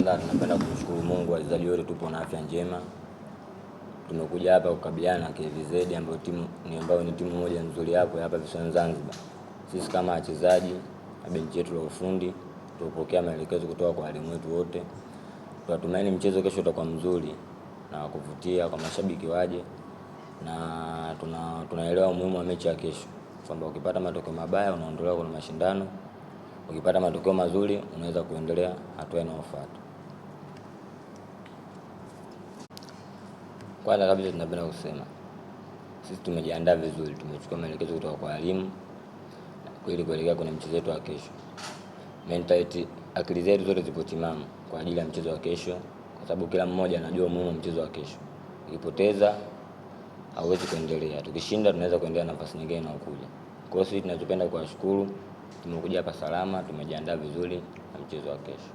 Kwanza tunapenda kumshukuru Mungu, wachezaji wote tupo na afya njema. Tumekuja hapa kukabiliana na KVZ ambayo ni timu moja nzuri hapo hapa visiwani Zanzibar. Sisi kama wachezaji na benchi yetu la ufundi tupokea maelekezo kutoka kwa walimu wetu wote. Tunatumaini mchezo kesho utakuwa mzuri na kuvutia kwa mashabiki waje, na tunaelewa umuhimu wa mechi ya kesho, kwamba ukipata matokeo mabaya unaondolewa kwenye mashindano, ukipata matokeo mazuri unaweza kuendelea hatua inayofuata. Kwanza kabisa tunapenda kusema sisi tumejiandaa vizuri, tumechukua maelekezo kutoka kwa walimu ili kuelekea kwenye mchezo wetu wa kesho. Mentality, akili zetu zote zipo timamu kwa ajili ya mchezo wa kesho, kwa sababu kila mmoja anajua umuhimu wa mchezo wa kesho. Ukipoteza hauwezi kuendelea, tukishinda tunaweza kuendelea nafasi nyingine inayokuja. Kwa hiyo sisi tunachopenda kuwashukuru, tumekuja hapa salama, tumejiandaa vizuri na mchezo wa kesho.